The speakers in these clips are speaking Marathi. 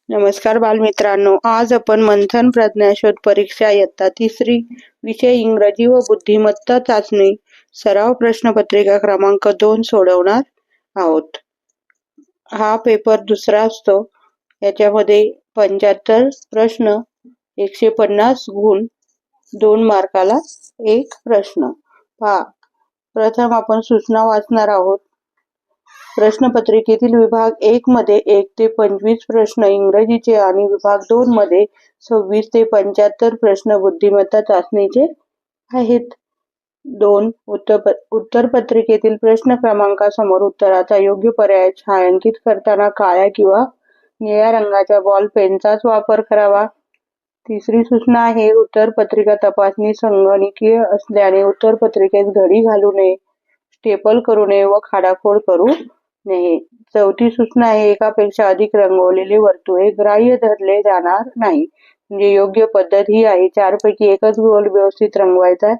नमस्कार बालमित्रांनो, आज आपण मंथन प्रज्ञाशोध परीक्षा इयत्ता तिसरी विषय इंग्रजी व बुद्धिमत्ता चाचणी सराव प्रश्नपत्रिका क्रमांक 2 सोडवणार आहोत. हा पेपर दुसरा असतो. याच्यामध्ये 75 प्रश्न, 150 गुण, 2 मार्काला 1 प्रश्न. पहा, प्रथम आपण सूचना वाचणार आहोत. प्रश्नपत्रिकेतील विभाग 1 मध्ये 1 ते 25 प्रश्न इंग्रजीचे आणि विभाग 2 मध्ये 26 ते 75 प्रश्न बुद्धिमत्ता चाचणीचे आहेत. 2. उत्तरपत्रिकेतील प्रश्न क्रमांकासमोर उत्तराचा योग्य पर्याय छायांकित करताना काळ्या किंवा निळ्या रंगाच्या बॉल पेनचाच वापर करावा. तिसरी सूचना आहे, उत्तरपत्रिका तपासणी संगणकीय असल्याने उत्तरपत्रिकेत घडी घालू नये, स्टेपल करू नये व खाडाखोड करू नये. चौथी सूचना आहे, एकापेक्षा अधिक रंगवलेले वर्तुळे ग्राह्य धरले जाणार नाही. म्हणजे योग्य पद्धत ही आहे, 4 पैकी एकच गोल व्यवस्थित रंगवायचा.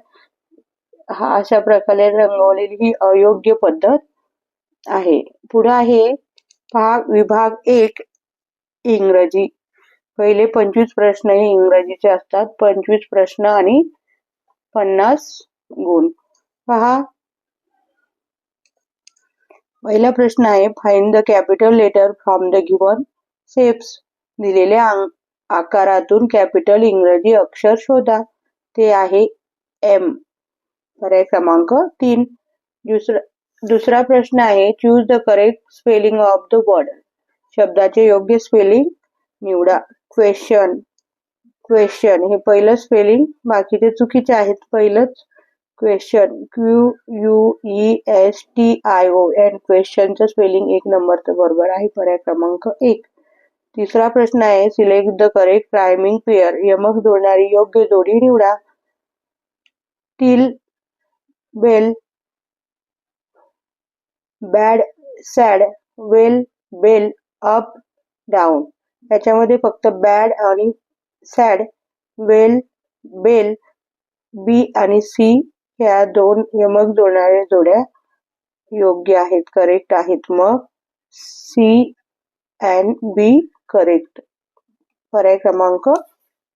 हा अशा प्रकारे रंगवलेली ही अयोग्य पद्धत आहे. पुढे आहे पहा, विभाग 1 इंग्रजी. पहिले 25 प्रश्न हे इंग्रजीचे असतात. 25 प्रश्न आणि 50 गुण. पहा, पहिला प्रश्न आहे, find the capital letter from the given shapes. दिलेल्या आकारातून कॅपिटल इंग्रजी अक्षर शोधा. ते आहे एम. पर्याय क्रमांक 3. दुसरा प्रश्न आहे, choose the correct spelling of the word. शब्दाचे योग्य स्पेलिंग निवडा. क्वेश्चन. क्वेश्चन हे पहिलं स्पेलिंग, बाकीचे चुकीचे आहेत. पहिलंच क्वेश्चन QUESTION. क्वेश्चनचं स्पेलिंग 1 नंबरचं बरोबर आहे. पर्याय क्रमांक 1. तिसरा प्रश्न आहे, select the correct rhyming pair. यमक जोडणारी योग्य जोडी निवडा. टिल, बेल, बॅड, सॅड, वेल, बेल, अप, डाऊन. याच्यामध्ये फक्त बॅड आणि सॅड, वेल, बेल, बी आणि सी ह्या 2 यमक जोडणाऱ्या जोड्या योग्य आहेत, करेक्ट आहेत. मग सी अँड बी करेक्ट. पर्याय क्रमांक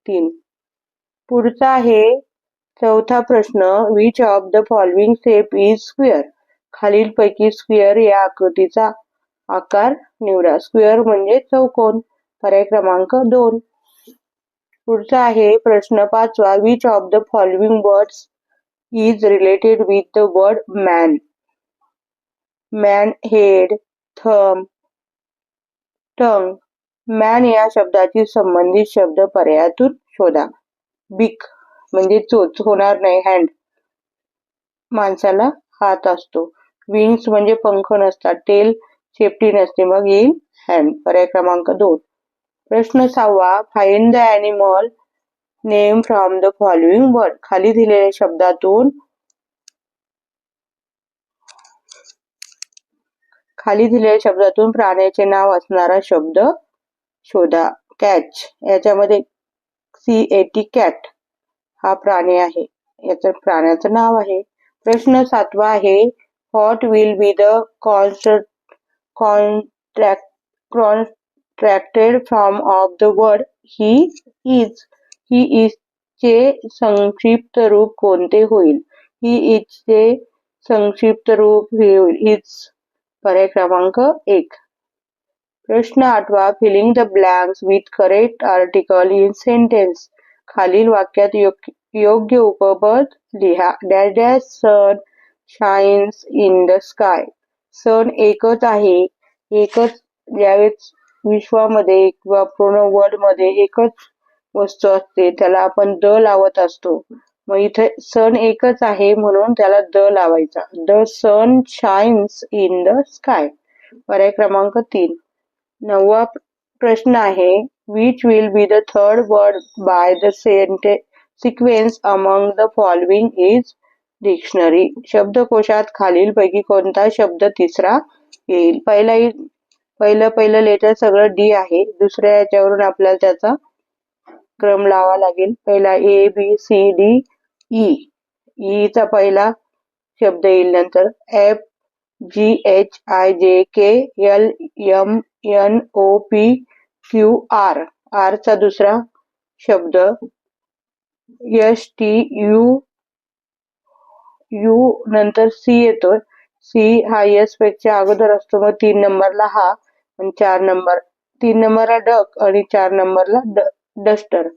3. पुढचा आहे चौथा प्रश्न, which of the following shape is square. खालीलपैकी स्क्वेअर या आकृतीचा आकार निवडा. स्क्वेअर म्हणजे चौकोन. पर्याय क्रमांक 2. पुढचा आहे प्रश्न 5वा, which of the following words is related with the word man. Man, head, thumb, tongue. Man या शब्दाची संबंधित शब्द पर्यायातून शोधा. बिक म्हणजे चोच, होणार नाही. हँड, माणसाला हात असतो. विंग्स म्हणजे पंख नसतात. टेल, शेपटी नसते. मग येईल हँड. पर्याय क्रमांक 2. प्रश्न 6वा, find the animal name from the following word. खाली दिलेल्या शब्दातून प्राण्याचे नाव असणारा शब्द शोधा. कॅच. याच्यामध्ये CAT, कॅट हा प्राणी आहे. याचं प्राण्याचं नाव आहे. प्रश्न 7वा आहे, what will be the contracted form of the word he is. He is चे संक्षिप्त रूप कोणते होईल. ही इज चे संक्षिप्त रूप हे होईल इज. पर्याय क्रमांक 1. प्रश्न 8वा, filling the blanks with correct article in sentence. खालील वाक्यात योग्य उपपद लिहा. Dash dash sun shines in the sky. Sun एकच आहे. एकच, ज्यावेळेस विश्वामध्ये किंवा पूर्ण वर्ल्ड मध्ये एकच वस्तू असते त्याला आपण द लावत असतो. मग इथे सन एकच आहे म्हणून त्याला द लावायचा. The sun shines in the sky. पर्याय क्रमांक 3. 9वा प्रश्न आहे, which will be the third word by the sequence among the following is dictionary. शब्दकोशात खालीलपैकी कोणता शब्द तिसरा येईल. पहिलं लेटर सगळं डी आहे. दुसऱ्या याच्यावरून आपल्याला त्याचा क्रम लावा लागेल. पहिला ABCD E. ई चा पहिला शब्द येईल. नंतर FGHIJKLMNOP SUR, R चा दुसरा शब्द STU, U नंतर C येतोय. C हा S पेक्षा अगोदर असतो, मग 3 नंबरला हा आणि 3 नंबरला डक आणि 4 नंबरला डस्टर.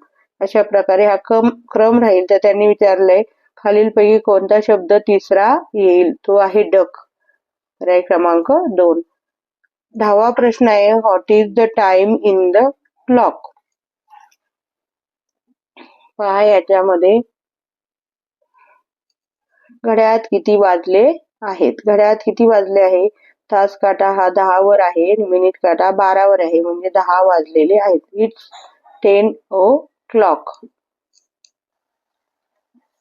अशा प्रकारे हा क्रम राहील. तर त्यांनी विचारलंय खालीलपैकी कोणता शब्द तिसरा येईल, तो आहे डक. पर्याय क्रमांक 2. 10वा प्रश्न आहे, what is the time in the clock. पहा याच्यामध्ये घड्याळात किती वाजले आहेत. घड्याळात किती वाजले आहे, तास काटा हा 10 वर आहे, मिनिट काटा 12 वर आहे, म्हणजे 10 वाजलेले आहेत. It's 10 o'clock.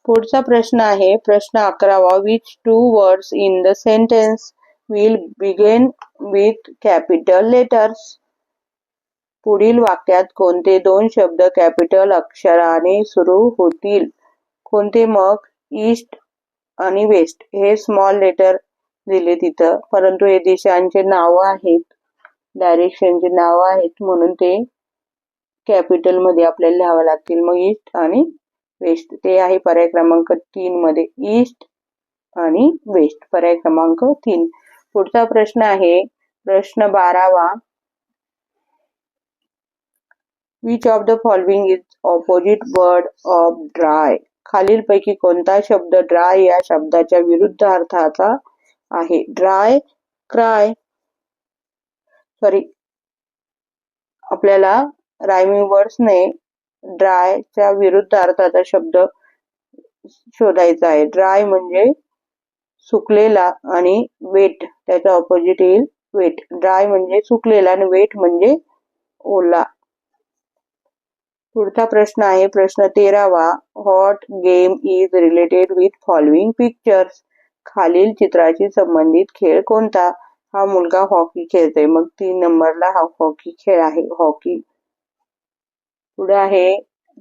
पुढचा प्रश्न आहे प्रश्न 11वा. Which 2 words in the sentence will begin with capital letters. पुढील वाक्यात कोणते 2 शब्द कॅपिटल अक्षराने सुरू होतील. कोणते मग. ईस्ट आणि वेस्ट हे स्मॉल लेटर दिले तिथं, परंतु हे दिशांचे नाव आहेत, डायरेक्शनचे नाव आहेत, म्हणून ते कॅपिटल मध्ये आपल्याला लिहावं लागतील. मग ईस्ट आणि वेस्ट ते आहे पर्याय क्रमांक 3 मध्ये. ईस्ट आणि वेस्ट पर्याय क्रमांक 3. पुढचा प्रश्न आहे प्रश्न 12वा. Which of the following is opposite word of dry. खालीलपैकी कोणता शब्द ड्राय या शब्दाच्या विरुद्ध अर्थाचा आहे. Dry, cry. आपल्याला रायमिंग वर्ड्सने ड्रायच्या विरुद्ध अर्थाचा शब्द शोधायचा आहे. ड्राय म्हणजे सुकलेला आणि वेट त्याचा ऑपोजिट येईल वेट. ड्राय म्हणजे सुकलेला आणि वेट म्हणजे ओला. पुढचा प्रश्न आहे प्रश्न 13वा. What game is related with following pictures. खालील चित्राशी संबंधित खेळ कोणता. हा मुलगा हॉकी खेळतोय, मग 3 नंबरला हा हॉकी खेळ आहे, हॉकी. पुढे आहे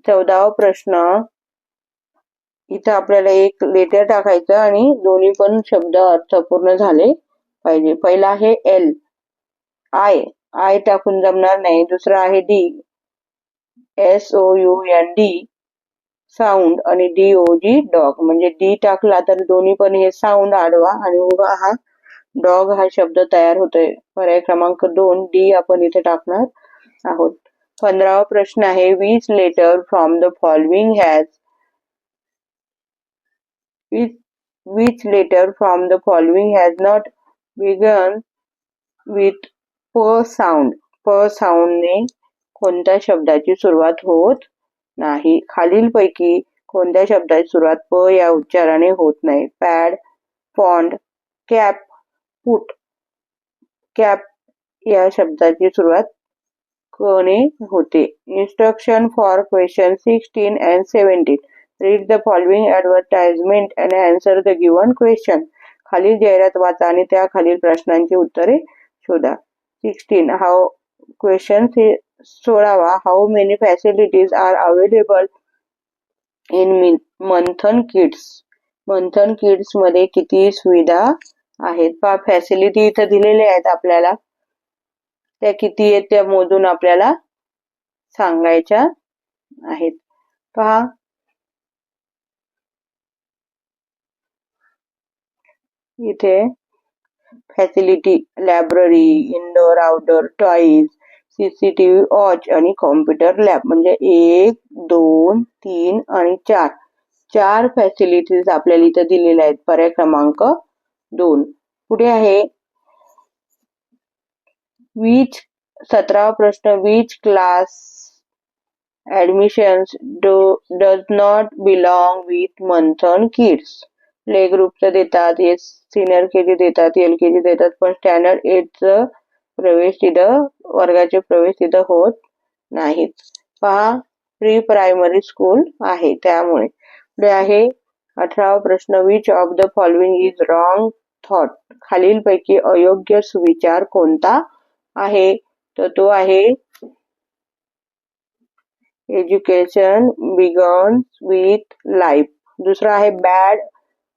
14वा प्रश्न. इथं आपल्याला एक लेटर टाकायचं आणि दोन्ही पण शब्द अर्थपूर्ण झाले पाहिजे. पहिला आहे एल, आय टाकून जमणार नाही. दुसरा आहे डी, SOUND साऊंड आणि DOG डॉग. म्हणजे डी टाकला तर दोन्ही पण हे साऊंड आडवा आणि उभा हा डॉग हा शब्द तयार होतोय. पर्याय क्रमांक 2 डी आपण इथे टाकणार आहोत. 15वा प्रश्न आहे which letter from the following has which letter from the following has not begun with प sound. प sound ने कोणत्या शब्दाची सुरुवात होत नाही. खालीलपैकी कोणत्या शब्दाची सुरुवात प या उच्चाराने होत नाही. Pad, pond, cap, put. Cap या शब्दाची सुरुवात क ने होते. Instruction for question 16 and 17. Read the following advertisement and answer the given question. खालील जाहिरात वाचा आणि त्या खालील प्रश्नांची उत्तरे शोधा. 16 हाऊ क्वेश्चन 16वा. How many facilities are available in Manthan kids. Manthan kids मध्ये किती सुविधा आहेत. पहा फॅसिलिटी इथं दिलेल्या आहेत आपल्याला, त्या किती आहेत त्या मोजून आपल्याला सांगायच्या आहेत. पहा इथे facility library, indoor outdoor toys, CCTV watch आणि कॉम्प्युटर लॅब. म्हणजे 1, 2, 3 आणि 4 चार फॅसिलिटीज आपल्याला इथे दिलेल्या आहेत. पर्याय क्रमांक 2. पुढे आहे 17वा प्रश्न. Which class admissions does not belong with Manthan kids. Play ग्रुपचं देतात, सिनियर केजी देतात, LKG देतात, पण स्टँडर्ड 8चं प्रवेश तिथं वर्गाचे प्रवेश तिथं होत नाहीत. पहा प्री प्रायमरी स्कूल आहे त्यामुळे. पुढे आहे 18वा प्रश्न. Which of the following is wrong thought. खालीलपैकी अयोग्य सुविचार कोणता आहे. तर तो आहे एज्युकेशन बिगन्स विथ लाईफ. दुसरा आहे bad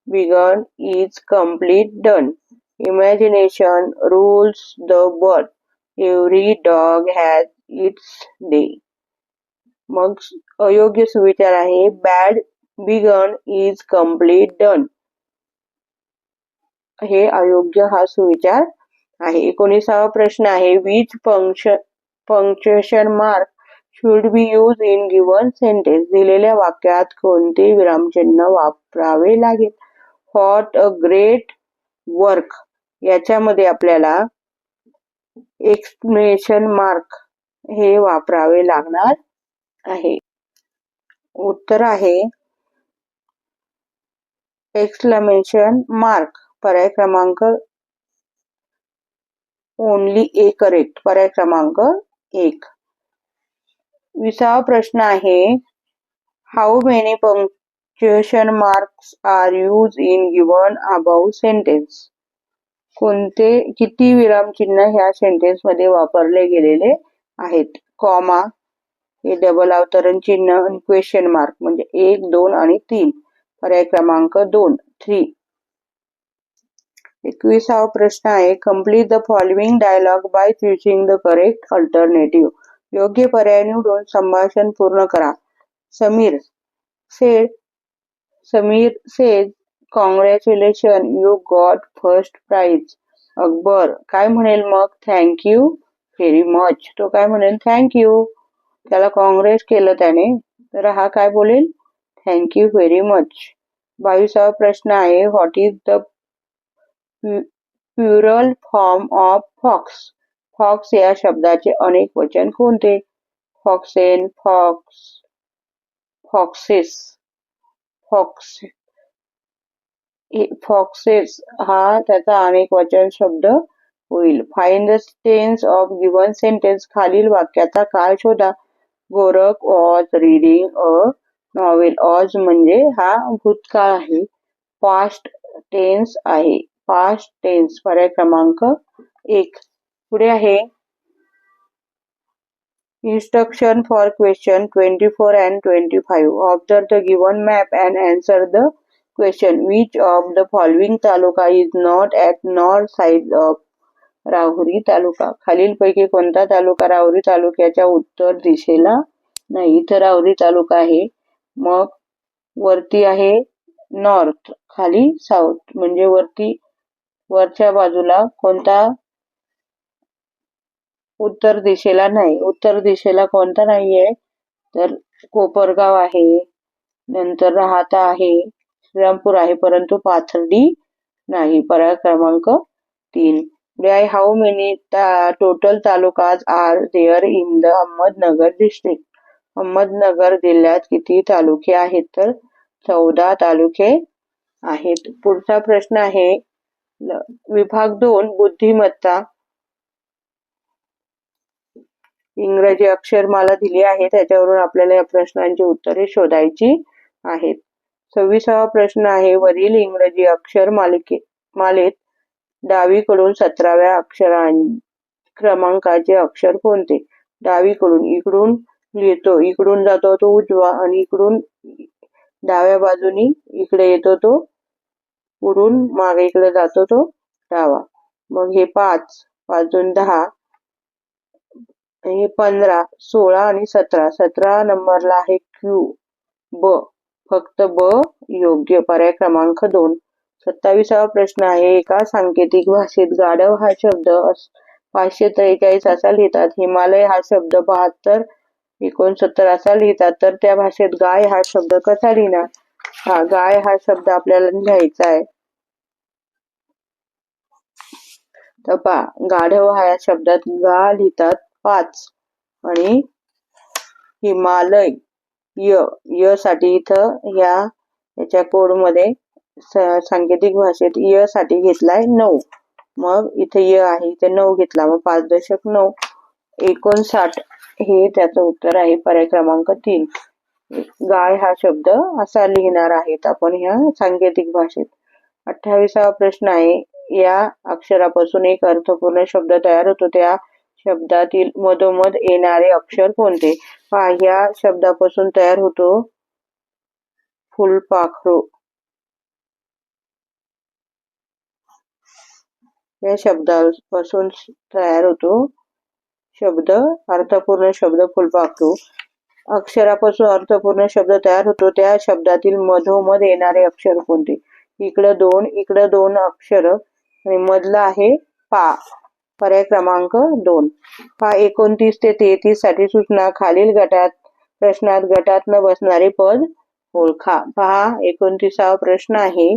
begun is complete done. Imagination rules the world. Every dog has its day. मग अयोग्य सुविचार आहे bad begun is complete done. हे अयोग्य हा सुविचार आहे. 19वा प्रश्न आहे which punctuation mark should be use in given sentence. दिलेल्या वाक्यात कोणते विरामचिन्ह वापरावे लागेल. व्हॉट अ ग्रेट वर्क याच्यामध्ये आपल्याला एक्सक्लेमेशन मार्क हे वापरावे लागणार आहे. उत्तर आहे एक्सक्लेमेशन मार्क. पर्याय क्रमांक ओनली ए करेक्ट. पर्याय क्रमांक 1. 20वा प्रश्न आहे how many punctuation marks are use in given about sentence. किती विरामचिन्ह ह्या सेंटेन्स मध्ये वापरले गेलेले आहेत. कॉमा हे डबल अवतरण चिन्ह आणि क्वेश्चन मार्क म्हणजे 1, 2 आणि 3. पर्याय क्रमांक 2 3. 21वा प्रश्न आहे complete the following dialogue by choosing the correct alternative. योग्य पर्याय निवडून संभाषण पूर्ण करा. Sameer says congratulation you got first prize. Akbar काय म्हणेल मग थँक यू व्हेरी मच. तो काय म्हणेल थँक यू. त्याला काँग्रेस केलं त्याने तर हा काय बोलेल थँक यू व्हेरी मच. 22वा प्रश्न आहे what is the plural form of fox. Fox या शब्दाचे अनेक वचन कोणते. फॉक्सेन फॉक्सेस फॉक्सेस हा त्याचा अनेक वचन शब्द होईल. Find the tense of given sentence. खालील वाक्याचा काळ शोधा. Gorakh was reading a novel. ऑज म्हणजे हा भूतकाळ आहे. पास्ट टेन्स आहे. Past tense. पर्याय क्रमांक 1. पुढे आहे Instruction for question 24 and 25. Observe the given map and answer the question. Which of the following taluka is not at north side of Rahuri तालुका. खालीलपैकी कोणता तालुका राहुरी तालुक्याच्या उत्तर दिशेला नाही. इथं राहुरी तालुका आहे. मग वरती आहे नॉर्थ, खाली साऊथ. म्हणजे वरच्या बाजूला कोणता उत्तर दिशेला नाही. उत्तर दिशेला कोणता नाहीये तर कोपरगाव आहे, नंतर राहाता आहे, श्रीरामपूर आहे, परंतु पाथर्डी नाही. पर्याय क्रमांक 3. How many total talukas are there in the Ahmednagar district. Ahmednagar जिल्ह्यात किती तालुके आहेत तर 14 तालुके आहेत. पुढचा प्रश्न आहे विभाग 2 बुद्धिमत्ता. इंग्रजी अक्षरमाला दिली आहे त्याच्यावरून आपल्याला या प्रश्नांची उत्तरे शोधायची आहेत. 26वा प्रश्न आहे वरील इंग्रजी अक्षर मालेत डावीकडून 17व्या क्रमांकाचे अक्षर कोणते. डावीकडून इकडून लिहितो, इकडून जातो तो उजवा आणि इकडून डाव्या बाजूनी इकडे येतो तो पुढून मागे इकडे जातो तो डावा. मग हे 5, 5 10, हे 15, 16 आणि 17. 17 नंबरला आहे क्यू ब. फक्त ब योग्य. पर्याय क्रमांक 2. 27वा प्रश्न आहे एका सांकेतिक भाषेत गाढव हा शब्द 543 असा लिहितात. हिमालय हा शब्द 72 69 असा लिहितात. तर त्या भाषेत गाय हा शब्द कसा लिहिणार. हा गाय हा शब्द आपल्याला लिहायचा आहे. तर पा गाढव हा या शब्दात गा लिहितात 5 आणि हिमालय य साठी इथं याच्या कोड मध्ये सांकेतिक भाषेत य साठी घेतलाय 9. मग इथे य आहे इथे 9 घेतला मग 5.9 59 हे त्याचं उत्तर आहे. पर्याय क्रमांक 3. गाय हा शब्द असा लिहिणार आहेत आपण ह्या सांकेतिक भाषेत. 28वा प्रश्न आहे या अक्षरापासून एक अर्थपूर्ण शब्द तयार होतो. त्या शब्दातील मधोमध येणारे अक्षर कोणते. ह्या शब्दापासून तयार होतो फुलपाखरू. या शब्दापासून तयार होतो शब्द अर्थपूर्ण शब्द फुलपाखरू. अक्षरापासून अर्थपूर्ण शब्द तयार होतो. त्या शब्दातील मधोमध येणारे अक्षर कोणते? इकडं दोन अक्षर आणि मधला आहे पा. पर्याय क्रमांक 2. पहा 29 ते 33 साठी सूचना. खालील प्रश्नात गटात न बसणारे पद ओळखा. पहा 29वा प्रश्न आहे.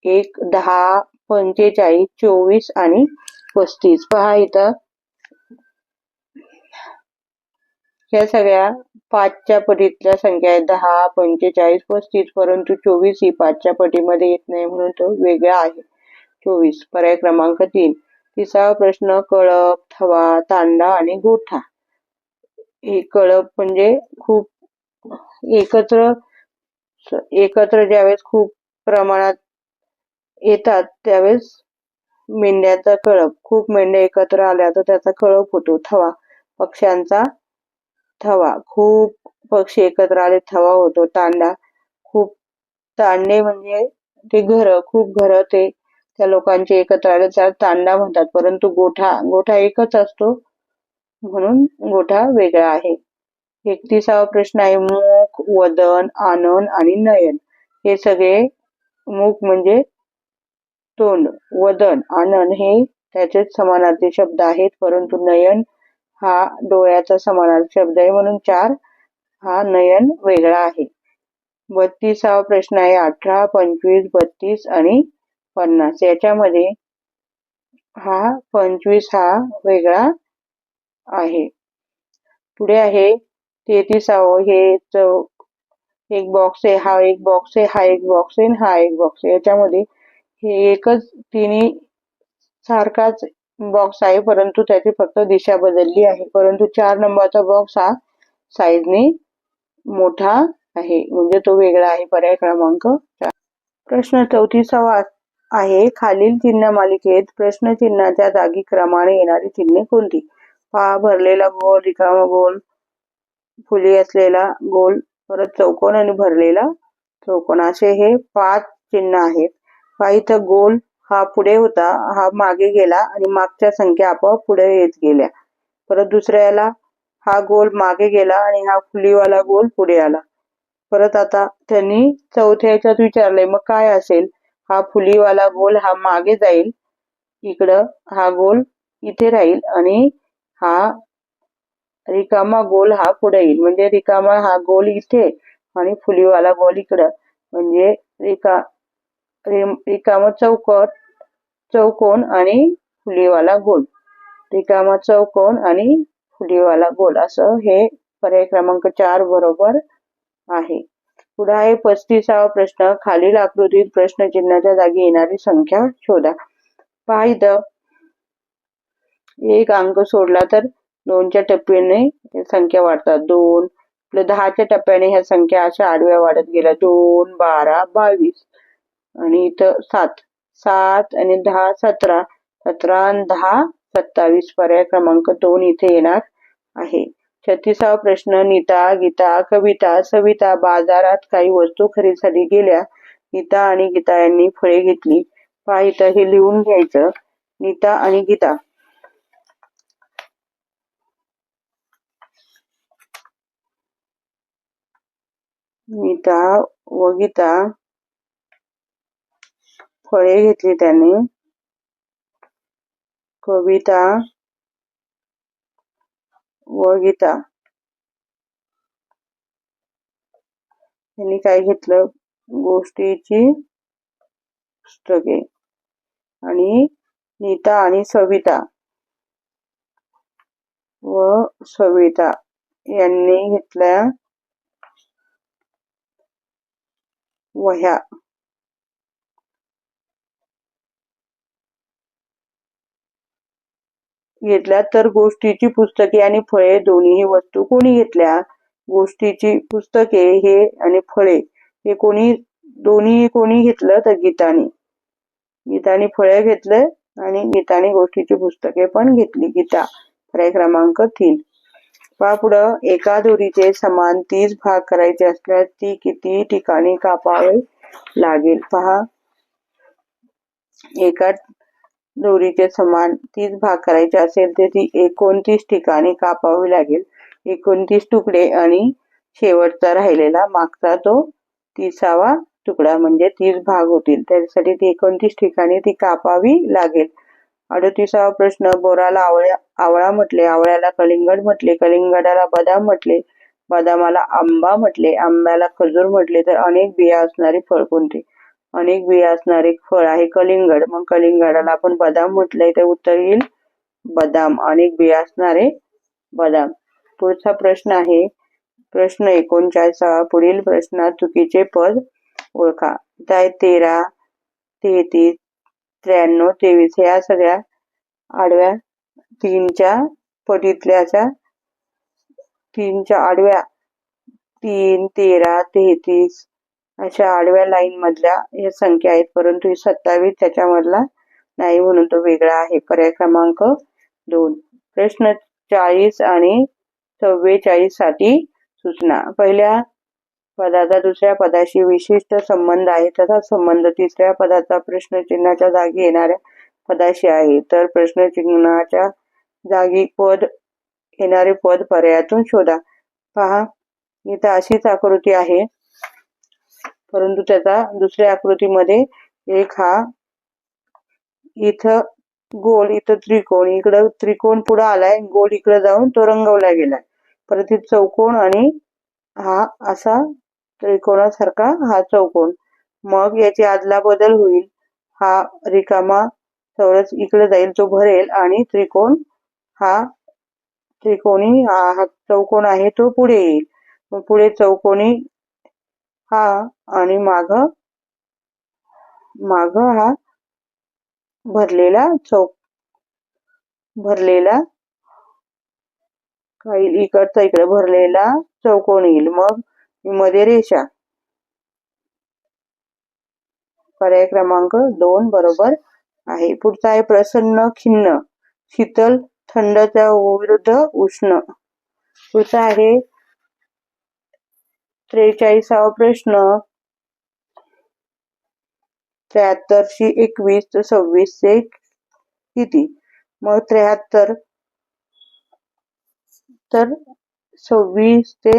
1, 10, 45, 24 आणि 35. पहा इथं ह्या सगळ्या 5च्या पटीतल्या संख्या आहेत. 10, 45, 35, परंतु 24 ही 5च्या पटीमध्ये येत नाही म्हणून तो वेगळा आहे. 24 पर्याय क्रमांक 3. 30वा प्रश्न. कळप, थवा, तांडा आणि गोठा. हे कळप म्हणजे खूप एकत्र ज्यावेळेस खूप प्रमाणात येतात त्यावेळेस मेंढ्याचा कळप. खूप मेंढ्या एकत्र आल्या तर त्याचा कळप होतो. थवा पक्ष्यांचा थवा. खूप पक्षी एकत्र आले थवा होतो. तांडा तांडे म्हणजे ते खूप घर ते त्या लोकांचे एकत्र आले त्याला तांडा म्हणतात. परंतु गोठा एकच असतो म्हणून गोठा वेगळा आहे. 31वा प्रश्न आहे. मुख, वदन, आनन आणि नयन. हे सगळे मुख म्हणजे तोंड, वदन, आनन हे त्याचेच समानार्थी शब्द आहेत. परंतु नयन हा डोळ्याचा समानार्थी शब्द आहे म्हणून 4 हा नयन वेगळा आहे. 32वा प्रश्न आहे. 18, 25, 32 आणि 50. याच्यामध्ये हा 25 हा वेगळा आहे. पुढे आहे 33वा. हे एक बॉक्स आहे, हा एक बॉक्स आहे, हा एक बॉक्स आहे, हा एक बॉक्स आहे. याच्यामध्ये हे एकच तिन्ही सारखाच बॉक्स आहे परंतु त्याची फक्त दिशा बदलली आहे. परंतु 4 नंबरचा बॉक्स हा साईजने मोठा आहे म्हणजे तो वेगळा आहे. पर्याय क्रमांक 4. प्रश्न 34वा आहे. खालील चिन्ह मालिकेत प्रश्नचिन्हाच्या जागी क्रमाने येणारी चिन्हे कोणती? पहा भरलेला गोल, रिकामा गोल, फुली असलेला गोल, परत चौकोन आणि भरलेला चौकोन असे हे 5 चिन्ह आहेत. पहा इथं गोल हा पुढे होता, हा मागे गेला आणि मागच्या संख्या आपोआप पुढे येत गेल्या. परत दुसऱ्याला हा गोल मागे गेला आणि हा फुलीवाला गोल पुढे आला. परत आता त्यांनी चौथ्या ह्याच्यात विचारलंय मग काय असेल? हा फुलीवाला गोल हा मागे जाईल, इकडं हा गोल इथे राहील आणि हा रिकामा गोल हा पुढे येईल. म्हणजे रिकामा हा गोल इथे आणि फुलीवाला गोल इकडं. म्हणजे रिकामा चौकोन आणि फुलीवाला गोल. रिकामा चौकोन आणि फुलीवाला गोल असं हे पर्याय क्रमांक 4 बरोबर आहे. पुढे आहे 35वा प्रश्न. खालील आकृतीत प्रश्नचिन्हाच्या जागी येणारी संख्या शोधा. पहा इथं एक अंक सोडला तर 2च्या टप्प्याने संख्या वाढतात. 2 10च्या टप्प्याने ह्या संख्या अशा आडव्या वाढत गेल्या. 2, 12, 22 आणि इथं 7 आणि 10, 17, 17 आणि 10, 27. पर्याय क्रमांक 2 इथे येणार आहे. 36वा प्रश्न. नीता, गीता, कविता, सविता बाजारात काही वस्तू खरेदीसाठी गेल्या. नीता आणि गीता यांनी फळे घेतली. पहा इथं हे लिहून घ्यायचं. नीता आणि गीता. नीता व गीता फळे घेतली त्याने. कविता व गीता यांनी काय घेतलं? गोष्टीची पुस्तके. आणि नीता आणि सविता यांनी घेतल्या वह्या. घेतल्या तर गोष्टीची पुस्तके आणि फळे दोन्ही वस्तू कोणी घेतल्या? गोष्टीची पुस्तके हे आणि फळे हे दोन्ही कोणी घेतलं तर गीताने फळे घेतले आणि गीताने गोष्टीची पुस्तके पण घेतली. गीता. पर्याय क्रमांक 3. पहा पुढं. एका दोरीचे समान 30 भाग करायचे असल्यास ती किती ठिकाणी कापावे लागेल? पहा एका दोरीचे समान 30 भाग करायचे असेल तर ती 29 ठिकाणी कापावी लागेल. 29 तुकडे आणि शेवटचा राहिलेला मागचा तो 30वा तुकडा म्हणजे 30 भाग होतील. त्यासाठी ती 29 ठिकाणी ती कापावी लागेल. 38वा प्रश्न. बोराला आवळा म्हटले, आवळ्याला कलिंगड म्हटले, कलिंगडाला बदाम म्हटले, बदामाला आंबा म्हटले, आंब्याला खजूर म्हटले तर अनेक बिया असणारे फळ कोणते? अनेक बिया असणारे फळ आहे कलिंगड. मग कलिंगडाला आपण बदाम म्हटलंय तर उत्तर येईल बदाम. अनेक बिया असणारे बदाम. पुढचा प्रश्न आहे प्रश्न 39. पुढील प्रश्नात चुकीचे पद ओळखा. इथं आहे 13, 33, 93, 23 या सगळ्या आडव्या 3च्या पटीतल्याच्या 3च्या आडव्या 3, 13, 33 अशा आडव्या लाईन मधल्या या संख्या आहेत, परंतु 27 त्याच्यामधला नाही म्हणून तो वेगळा आहे. पर्याय क्रमांक 2. प्रश्न 40 आणि 44 साठी सूचना. पहिल्या पदाचा दुसऱ्या पदाशी विशिष्ट संबंध आहे, तसा संबंध तिसऱ्या पदाचा प्रश्नचिन्हाच्या जागी येणाऱ्या पदाशी आहे. तर प्रश्नचिन्हाच्या जागी येणारे पद पर्यायातून शोधा. पहा, इथं अशीच आकृती आहे, परंतु त्याचा दुसऱ्या आकृतीमध्ये एक हा इथं गोल, इथं त्रिकोण, इकडं त्रिकोण पुढे आलाय, गोल इकडे जाऊन तो रंगवला गेलाय. परत इथं चौकोन आणि हा असा त्रिकोणासारखा हा चौकोन. मग याची आदला बदल होईल. हा रिकामा चौरस इकडे जाईल, तो भरेल आणि त्रिकोणी हा चौकोन आहे तो पुढे येईल. मग पुढे चौकोनी हा आणि माग हा भरलेला काही इकडचा इकडे भरलेला चौकोन येईल. मग मध्ये रेषा. पर्याय क्रमांक 2 बरोबर आहे. पुढचा आहे प्रसन्न, खिन्न, शीतल, थंडच्या विरुद्ध उष्ण. पुढचा आहे 43वा प्रश्न. 73 शी 21 तर 26 चे किती? मग 73 तर 26 ते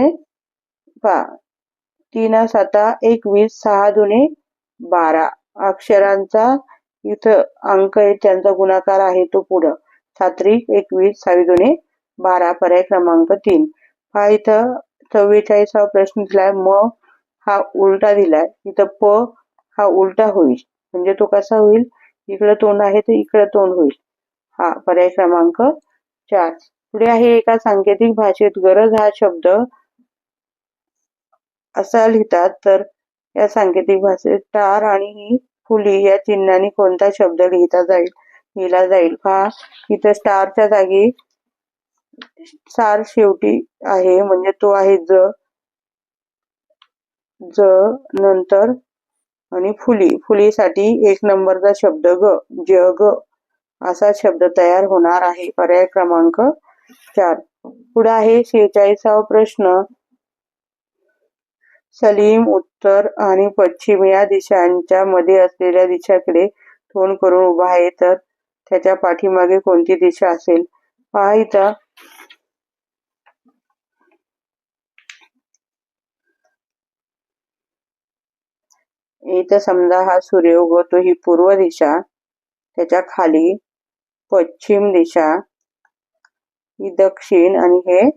3 7 21 6 दुने 12 अक्षरांचा इथं अंक आहे, त्यांचा गुणाकार आहे तो पुढं. 7 21 6 दुने 12. पर्याय क्रमांक 3. हा इथं 44वा प्रश्न दिलाय. म हा उलटा दिलाय, इथं प हा उलटा होईल, म्हणजे तो कसा होईल? इकडं तोंड आहे तर इकडं तोंड होईल. हा पर्याय क्रमांक 4. पुढे आहे एका सांकेतिक भाषेत गरज हा शब्द असा लिहितात, तर या सांकेतिक भाषेत टार आणि फुली या चिन्हाने कोणता शब्द लिहिला जाईल? पहा, इथं स्टारच्या जागी सार शेवटी आहे, म्हणजे तो आहे ज नंतर आणि फुलीसाठी 1 नंबरचा शब्द जग असा शब्द तयार होणार आहे. पर्याय क्रमांक 4. पुढे आहे 46वा प्रश्न. सलीम उत्तर आणि पश्चिम या दिशांच्या मध्ये असलेल्या दिशेकडे तोंड करून उभा आहे, तर त्याच्या पाठीमागे कोणती दिशा असेल? पहा, इथं समजा हा सूर्य उगवतो, ही पूर्व दिशा, त्याच्या खाली पश्चिम दिशा, ही दक्षिण आणि हे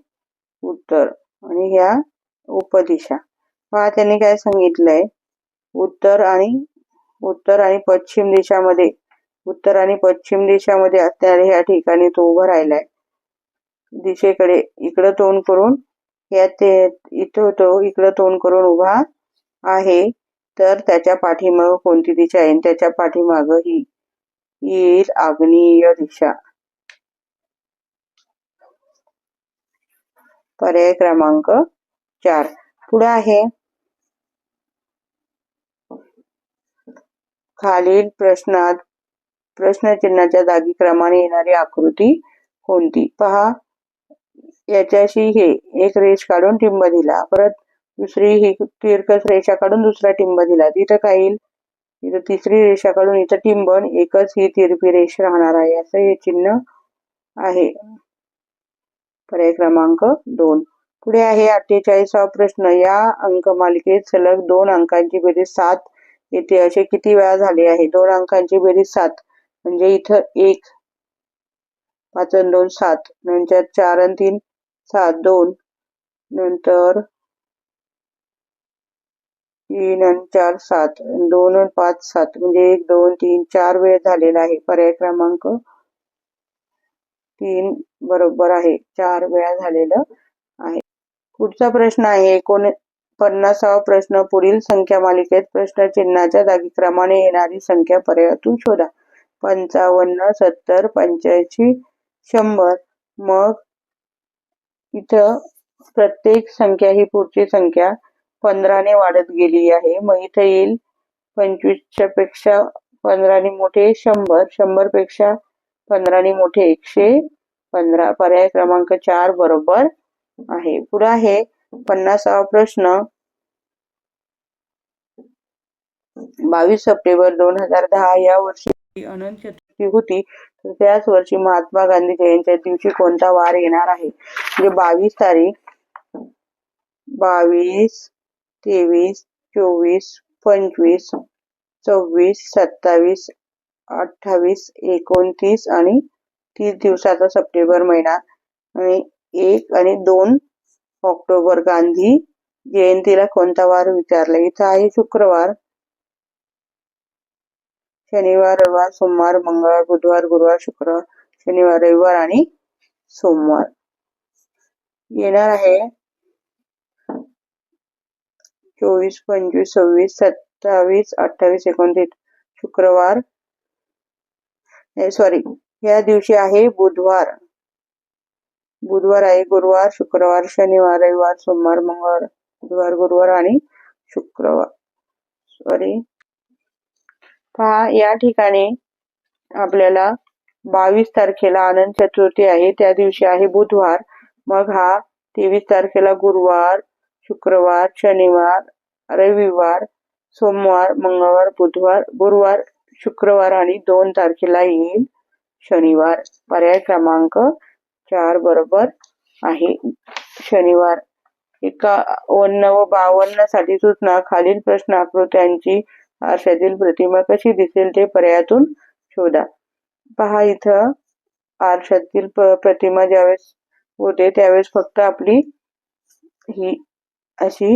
उत्तर आणि ह्या उपदिशा. पहा, त्यांनी काय सांगितलंय? उत्तर आणि पश्चिम दिशामध्ये असणाऱ्या ह्या ठिकाणी तो उभा राहिलाय, दिशेकडे इकडं तोंड करून. इकडं तोंड करून उभा आहे, तर त्याच्या पाठीमाग कोणती दिशा येईल? त्याच्या पाठीमाग ही येईल आग्नेय दिशा. पर्याय क्रमांक 4. पुढे आहे खालील प्रश्नात प्रश्नचिन्हाच्या जागी क्रमाने येणारी आकृती कोणती? पहा, याच्याशी हे एक रेष काढून टिंब दिला, परत दुसरी ही तिरकस रेषा काढून दुसरा टिंब दिला. तिथं काय येईल? इथं तिसरी रेषा काढून इथं टिंबन, एकच ही तिरपी रेष राहणार आहे, असं हे चिन्ह आहे. पर्याय क्रमांक 2. पुढे आहे 48वा प्रश्न. या अंकमालिकेत सलग 2 अंकांची बेरीज 7 येते असे किती वेळा झाले आहे? 2 अंकांची बेरीज 7 म्हणजे इथं 1, 5 आणि 2 7, नंतर 4 आणि 3 7, 2, नंतर 3 आणि 4 7, 2 आणि 5 7, म्हणजे 1 2 3 4 वेळ झालेला आहे. पर्याय क्रमांक 3 बरोबर आहे. 4 वेळा झालेलं आहे. पुढचा प्रश्न आहे 49वा प्रश्न. पुढील संख्या मालिकेत प्रश्नचिन्हाच्या जागी क्रमाने येणारी संख्या पर्यायातून शोधा. 55, 70, 85, 100. मग इथं प्रत्येक संख्या ही पुढची संख्या 15ने वाढत गेली आहे. मग इथं येईल 25च्या पेक्षा 15ने मोठे 100, 100 पेक्षा 15ने मोठे 115. पर्याय क्रमांक 4 बरोबर आहे. पुढे आहे 50वा प्रश्न. 22 सप्टेंबर 2010 या वर्षी अनंत चतुर्थी होती, तर त्याच वर्षी महात्मा गांधी जयंतीच्या दिवशी कोणता वार येणार आहे? म्हणजे 22 तारीख 22, 23, 24, 25, 26, 27, 28, 29 आणि 30 दिवसाचा सप्टेंबर महिना आणि 1 आणि 2 ऑक्टोबर गांधी जयंतीला कोणता वार विचारला? इथं आहे शुक्रवार, शनिवार, रविवार, सोमवार, मंगळवार, बुधवार, गुरुवार, शुक्रवार, शनिवार, रविवार आणि सोमवार. येणार आहे 24, 25, 26, 27, 28, 29 शुक्रवार, या दिवशी आहे बुधवार. बुधवार आहे, गुरुवार, शुक्रवार, शनिवार, रविवार, सोमवार, मंगळवार, बुधवार, गुरुवार आणि शुक्रवार. पहा या ठिकाणी आपल्याला 22 तारखेला अनंत चतुर्थी आहे, त्या दिवशी आहे बुधवार. मग हा 23 तारखेला गुरुवार, शुक्रवार, शनिवार, रविवार, सोमवार, मंगळवार, बुधवार, गुरुवार, शुक्रवार आणि 2 तारखेला येईल शनिवार. पर्याय क्रमांक 4 बरोबर आहे. शनिवार. 51 व 52 साठी सूचना. खालील प्रश्न आकृत्यांची आरशातील प्रतिमा कशी दिसेल ते पर्यायातून शोधा. पहा इथं आरशातील प्रतिमा ज्यावेळेस होते त्यावेळेस फक्त आपली ही अशी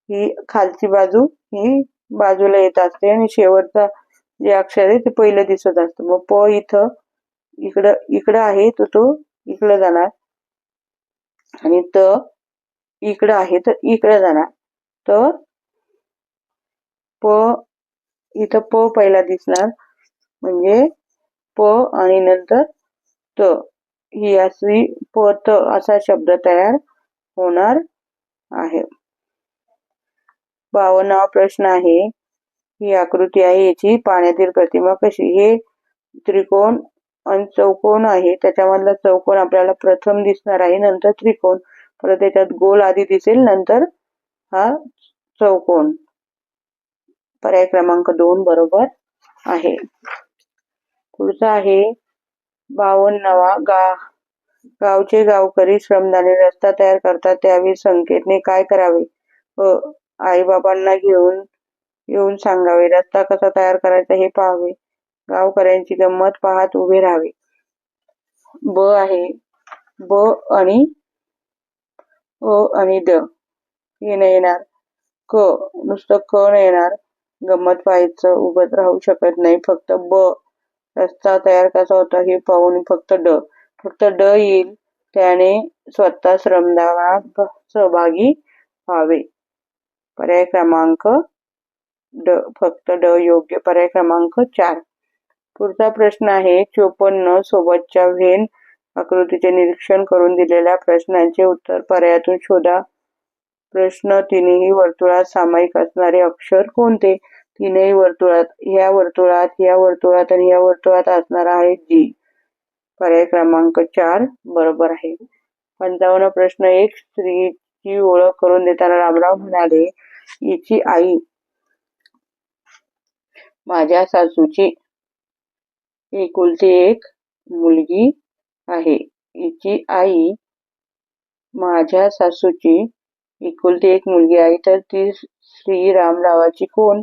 ही खालची बाजू ही बाजूला येत असते आणि शेवटचा जे अक्षर आहे ते पहिलं दिसत असतं. मग प इथं इकडं आहे तर तो इकडं जाणार आणि त इकडं आहे तर इकडं जाणार. तर प इथं प पहिला दिसणार म्हणजे प आणि नंतर त ही अशी प त असा शब्द तयार होणार आहे. 52वा प्रश्न आहे. ही आकृती आहे, याची पाण्यातील प्रतिमा कशी? हे त्रिकोण आणि चौकोन आहे, त्याच्यामधला चौकोन आपल्याला प्रथम दिसणार आहे, नंतर त्रिकोण, परत त्याच्यात गोल आधी दिसेल, नंतर हा चौकोन. पर्याय क्रमांक 2 बरोबर आहे. पुढचा आहे 52वा. गावचे गावकरी श्रमदानाने रस्ता तयार करतात, त्यावेळी संकेतने काय करावे? आई बाबांना येऊन सांगावे. रस्ता कसा तयार करायचा हे पाहावे. गावकऱ्यांची गंमत पाहत उभे राहावे. ब आहे. ब आणि अ आणि द हे नाही येणार. क नुसतं क नाही येणार. गंमत पाहायचं, उभं राहू शकत नाही. फक्त ब रस्ता तयार कसा होता हे पाहून फक्त ड येईल. त्याने स्वतः श्रमदानात सहभागी व्हावे. पर्याय क्रमांक ड, फक्त ड योग्य. पर्याय क्रमांक 4. पुढचा प्रश्न आहे 54. सोबतच्या व्हेन आकृतीचे निरीक्षण करून दिलेल्या प्रश्नांचे उत्तर पर्यायातून शोधा. प्रश्न. तिन्ही वर्तुळात सामायिक असणारे अक्षर कोणते? तीनही वर्तुळात, ह्या वर्तुळात, ह्या वर्तुळात आणि ह्या वर्तुळात असणार आहे जी. पर्याय क्रमांक 4 बरोबर आहे. 55 प्रश्न. एक स्त्रीची ओळख करून देताना रामराव म्हणाले, हिची आई माझ्या सासूची एकुलती एक मुलगी आहे. हिची आई माझ्या सासूची एकुलती एक मुलगी आहे, तर ती श्रीरामरावाची कोण?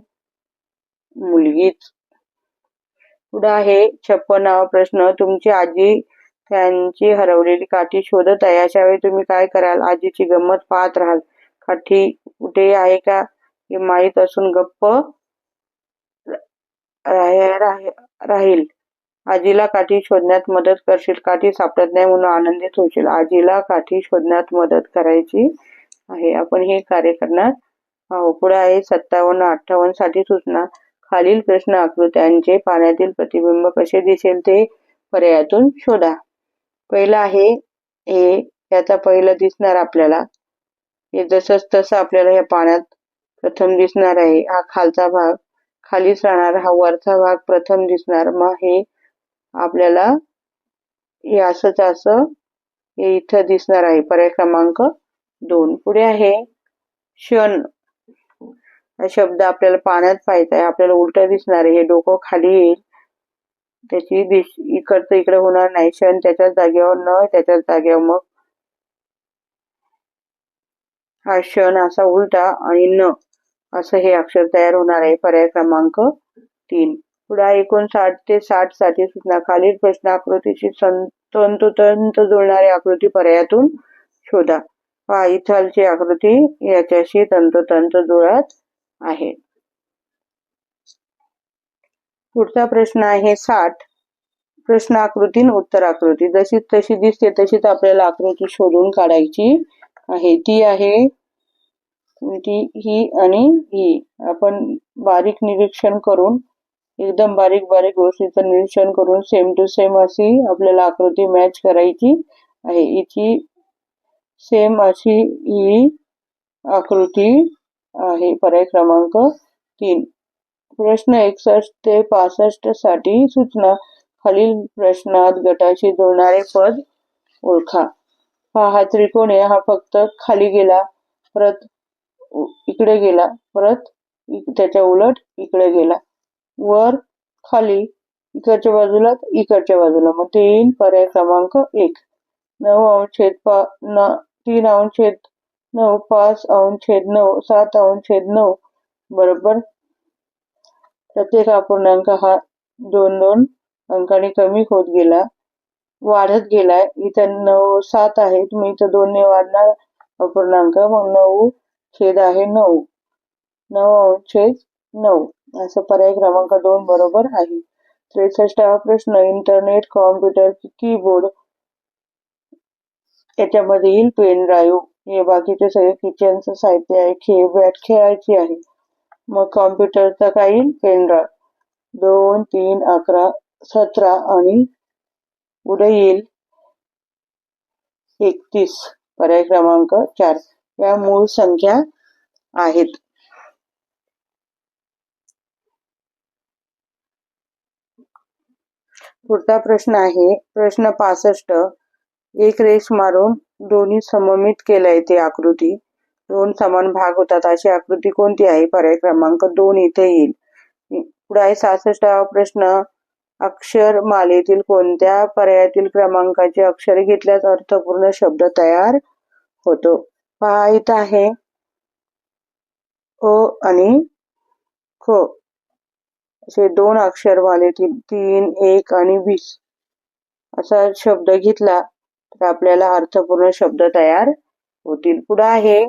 मुलगीच. पुढे आहे 56वा प्रश्न. तुमची आजी त्यांची हरवलेली काठी शोधत आहे. अशा वेळी तुम्ही काय कराल? आजीची गंमत पाहत राहाल. काठी कुठे आहे का हे माहीत असून गप्प राहील. आजीला काठी शोधण्यात मदत करशील. काठी सापडत नाही म्हणून आनंदित होशील. आजीला काठी शोधण्यात मदत करायची आहे. आपण हे कार्य करणार आहोत. पुढे आहे 57-58 साठी सूचना. खालील प्रश्न आकृत्यांचे पाण्यातील प्रतिबिंब कसे दिसेल ते पर्यायातून शोधा. पहिलं आहे हे याचा पहिलं दिसणार आपल्याला. हे जसंच तसं आपल्याला या पाण्यात प्रथम दिसणार आहे. हा खालचा भाग, खालीच राहणार हा वरचा भाग प्रथम दिसणार. मग हे आपल्याला हे असंच असं हे इथं दिसणार आहे. पर्याय क्रमांक 2. पुढे आहे क्षण. हा शब्द आपल्याला पाण्यात पाहायचा आहे. आपल्याला उलट दिसणार आहे. हे डोकं खाली येईल, त्याची इकडचं इकडे होणार नाही. क्षण त्याच्याच जागेवर, न त्याच्याच जागेवर. मग हा क्षण असा उलटा आणि न असं हे अक्षर तयार होणार आहे. पर्याय क्रमांक 3. पुढे 59 ते 60 साठी सूचना. खालील प्रश्न आकृतीशी तंतोतंत जुळणारी आकृती पर्यायातून शोधा. पहा इथलची आकृती याच्याशी तंतोतंत जुळत आहे. पुढचा प्रश्न आहे 60. प्रश्न आकृती आणि उत्तर आकृती. जशी तशी दिसते तशीच आपल्याला आकृती शोधून काढायची आहे. ती आहे ही आणि ही. आपण बारीक निरीक्षण करून, एकदम बारीक बारीक गोष्टीचं निरीक्षण करून सेम टू सेम अशी आपल्याला आकृती मॅच करायची आहे. हिची सेम अशी ही आकृती आहे. पर्याय क्रमांक 3. प्रश्न 61 ते 65 साठी सूचना. खालील प्रश्नात गटाशी जोडणारे पद ओळखा. हा त्रिकोण आहे. हा फक्त खाली गेला, परत इकडे गेला, परत त्याच्या उलट इकडे गेला, वर खाली, इकडच्या बाजूला इकडच्या बाजूला. मग 3. पर्याय क्रमांक 1. 9/3/9, 3/9, 5/9, 7/9 बरोबर. प्रत्येक अपूर्णांक हा 2-2 अंकांनी कमी होत गेला, वाढत गेलाय. इथं 7 आहे, तुम्ही इथं 2 ने वाढणार अपूर्णांक. मग 9 आहे 9, 9/9 असं पर्याय क्रमांक 2 बरोबर आहे. 63वा प्रश्न. इंटरनेट, कॉम्प्युटर, कीबोर्ड याच्यामध्ये येईल पेन ड्राईव्ह. हे बाकीचे सगळे किचनचं साहित्य आहे. बॅट खेळायची आहे. मग कॉम्प्युटरचा काय येईल? Pen drive. 2, 3, 11, 17 आणि पुढे येईल 31. पर्याय क्रमांक 4. या मूळ संख्या आहेत. पुढचा प्रश्न आहे प्रश्न 65. एक रेष मारून दोन्ही सममित केलंय ते आकृती. 2 समान भाग होतात अशी आकृती कोणती आहे? पर्याय क्रमांक 2 इथे येईल. पुढे आहे 66वा प्रश्न. अक्षर मालेतील कोणत्या पर्यायातील क्रमांकाचे अक्षरे घेतल्यास अर्थपूर्ण शब्द तयार होतो? पहा इथं आहे अ आणि ख असे 2 अक्षर मालेतील 3, 1 आणि 20 असा शब्द घेतला तर आपल्याला अर्थपूर्ण शब्द तयार होतील. पुढे आहे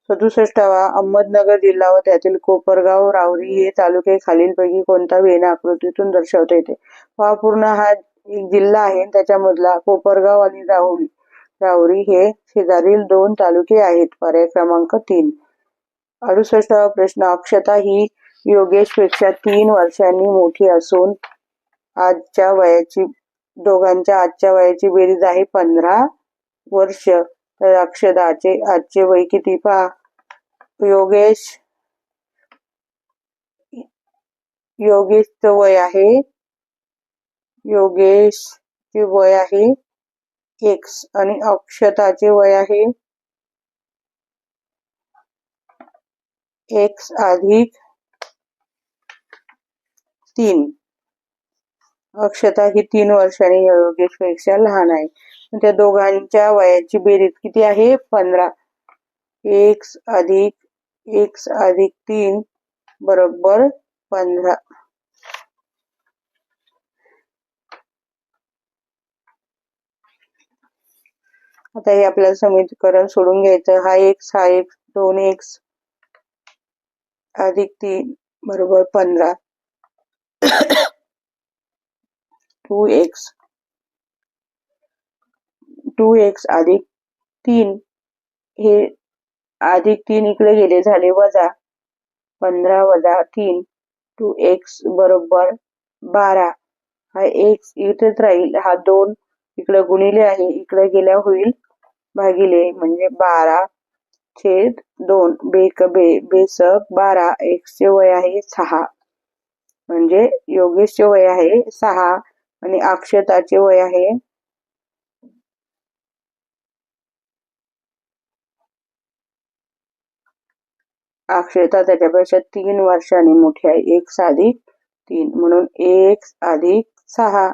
67वा. अहमदनगर जिल्हा व त्यातील कोपरगाव, राहुरी हे तालुके खालीलपैकी कोणता वेना आकृतीतून दर्शवता येते? हा पूर्ण हा एक जिल्हा आहे, त्याच्यामधला कोपरगाव आणि राहुरी हे शेजारील 2 तालुके आहेत. पर्याय क्रमांक 3. 68वा प्रश्न. अक्षता ही योगेशपेक्षा 3 वर्षांनी मोठी असून दोघांच्या आजच्या वयाची बेरीज आहे 15 वर्ष. तर अक्षताचे आजचे वय किती? पहा योगेशचे वय आहे x आणि अक्षताचे वय आहे x अधिक 3. अक्षता ही 3 वर्षांनी योगेशपेक्षा लहान आहे. त्या दोघांच्या वयाची बेरीज किती आहे? 15. x अधिक x अधिक 3 बरोबर 15. आता हे आपल्याला समीकरण सोडून घ्यायचं. हा x 2x अधिक 3 बरोबर 15. 2x अधिक 3 हे अधिक 3 इकडे गेले झाले वजा 15 वजा 3 2x बरोबर 12. हा x इथेच राहील. हा 2 इकडे गुणिले आहे, इकडे गेल्या होईल भागिले म्हणजे 12/2. बेसक 12. x चे वय आहे 6 म्हणजे योगेशचे वय आहे 6 आणि अक्षताचे वय आहे अक्षता त्याच्यापेक्षा 3 वर्षांनी मोठी आहे. x अधिक 3 म्हणून x अधिक 6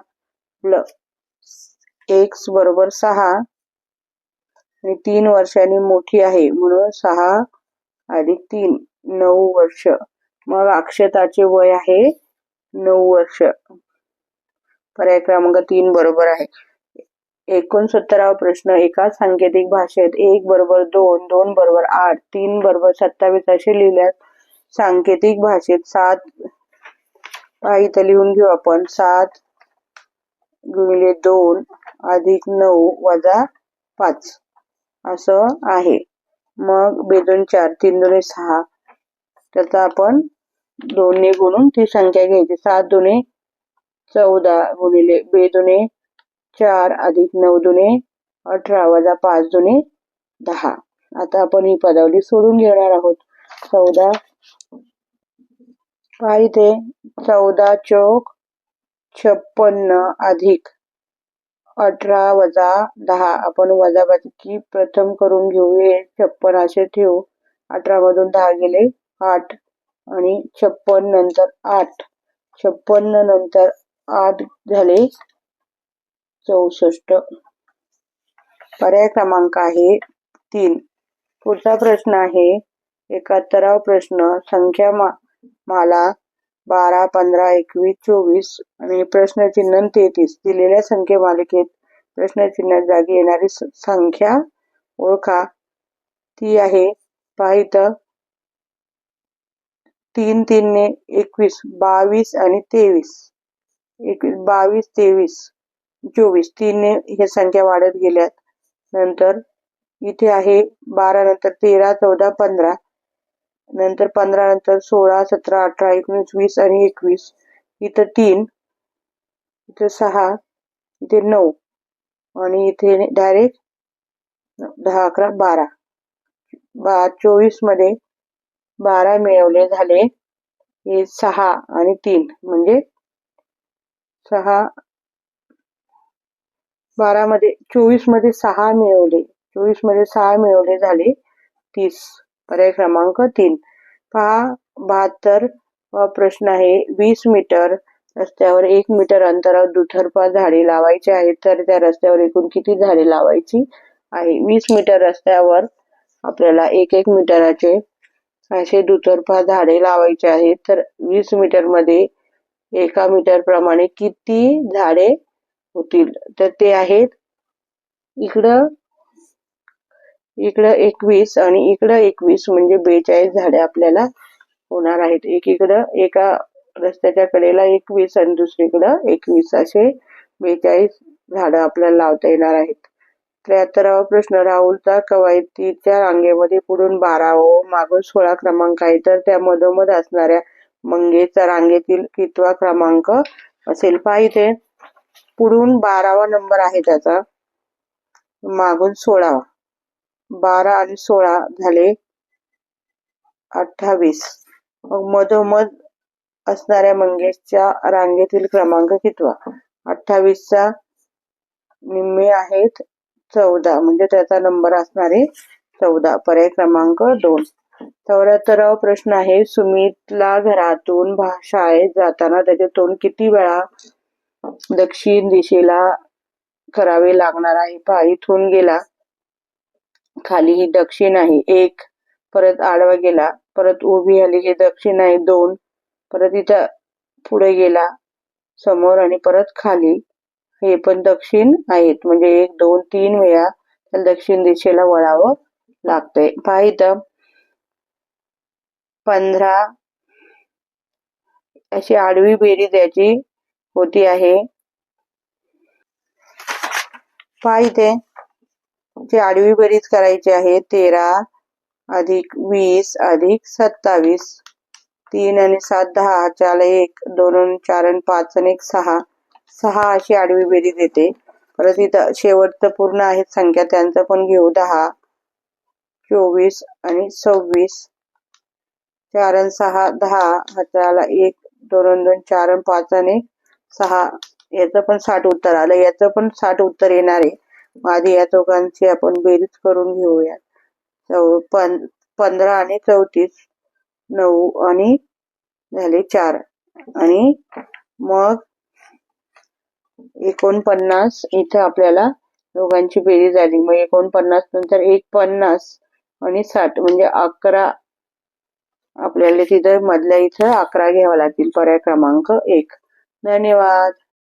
प्लस x बरोबर 6 आणि 3 वर्षांनी मोठी आहे म्हणून 6 अधिक 3 9 वर्ष. मग अक्षताचे वय आहे 9 वर्ष. पर्याय क्रमांक 3 बरोबर आहे. 69वा प्रश्न. एका सांकेतिक भाषेत 1 बरोबर 2, 2 बरोबर 8, 3 बरोबर 27 असे लिहिल्यास सांकेतिक भाषेत 7 इथं लिहून घेऊ आपण. 7 गुणिले 2 अधिक 9 वजा 5 असं आहे. मग बेदोन 4, 3 दुणे 6 त्याचा आपण 2 ने गुणून ती संख्या घ्यायची. 7 दुणे 14 गुणिले बेदोने 4 अधिक 9 दुणे 18 वजा 5 दुणे 10. आता आपण ही पदावली सोडून घेणार आहोत. 14 इथे 14 चौक 56 अधिक 18 वजा 10. आपण वजाबाकी प्रथम करून घेऊ. हे 56 असे ठेवू. 18 मधून 10 गेले 8 आणि 56 नंतर 8. 56 नंतर 8 झाले 64. पर्याय क्रमांक आहे 3. पुढचा प्रश्न आहे 71वा प्रश्न. संख्या माला 12, 15, 21, 24 आणि प्रश्नचिन्ह 33. दिलेल्या संख्या मालिकेत प्रश्नचिन्ह जागी येणारी संख्या ओळखा. ती आहे पहा इथं 3 3 ने 21, 22 आणि 23. 22, 23, 24 3 ने हे संख्या वाढत गेल्यात. नंतर इथे आहे 12 नंतर 13, 14, 15 नंतर 15 नंतर 16, 17, 18, 19, 20 आणि 21. इथं 3, इथे 6, इथे 9 आणि इथे डायरेक्ट 10, 11, 12. 24 मध्ये 12 मिळवले झाले हे 6 आणि 3 म्हणजे 6. 12 मध्ये 24 मध्ये 6 मिळवले. 24 मध्ये 6 मिळवले झाले 30. पर्याय क्रमांक 3. पहा 72 प्रश्न आहे. 20 मीटर रस्त्यावर 1 मीटर अंतरावर दुतर्फा झाडे लावायची आहेत तर त्या रस्त्यावर एकूण किती झाडे लावायची आहे? 20 मीटर रस्त्यावर आपल्याला 1 मीटराचे असे दुतर्फा झाडे लावायचे आहेत. तर 20 मीटर मध्ये 1 मीटर प्रमाणे किती झाडे होतील? तर ते आहेत इकडं 21 आणि इकडं 21 म्हणजे 42 झाडे आपल्याला होणार आहेत. एका रस्त्याच्या कडेला 21 आणि दुसरीकडं 21 असे 42 झाडं आपल्याला लावता येणार आहेत. 73वा प्रश्न. राहुलचा कवायतीच्या रांगेमध्ये पुढून 12 व मागून 16 क्रमांक आहे तर त्या मधोमध असणाऱ्या मंगेशचा रांगेतील कितवा क्रमांक असेल? पहा इथे पुढून 12वा नंबर आहे त्याचा, मागून 16वा. 12 आणि 16 झाले 28. मग मधोमध असणाऱ्या मंगेशच्या रांगेतील क्रमांक कितवा? 28चा निम्मे आहेत 14 म्हणजे त्याचा नंबर असणारे 14. पर्याय क्रमांक 2. 74वा प्रश्न आहे, सुमितला घरातून शाळेत जाताना त्याचे तोंड किती वेळा दक्षिण दिशेला करावे लागणार आहे? पहा, इथून गेला, खाली ही दक्षिण आहे 1, परत आडवा गेला, परत उभी आली, हे दक्षिण आहे 2, परत इथं पुढे गेला समोर आणि परत खाली, हे पण दक्षिण आहेत. म्हणजे 1, 2, 3 वेळा त्याला दक्षिण दिशेला वळावं लागतंय. पहा इथं 15 अशी आडवी बेरीज याची होती आहे. पहा इथे ती आडवी बेरीज करायची आहे. 13 अधिक 20 अधिक 27, 3 आणि 7 10, 4 1, 2 आणि 4 आणि 5 आणि 1 6, 6 अशी आडवी बेरीज येते. परत इथं शेवटचं पूर्ण आहेत संख्या, त्यांचं पण घेऊ. 10, 24 आणि 26, 4 आणि 6 10, हाताला 1, 2 आणि 2, 4 आणि 5 आणि 6, याचं पण 60 उत्तर आलं. याचं पण 60 उत्तर येणार आहे. आधी या दोघांची आपण बेरीज करून घेऊया. 15 आणि 34, 9 आणि झाले 4, आणि मग 49 इथं आपल्याला दोघांची बेरीज आली. मग 49 नंतर 50 आणि 60 म्हणजे 11, आपल्याला तिथं मधल्या इथं 11 घ्यावा लागतील, पर्याय क्रमांक 1. धन्यवाद.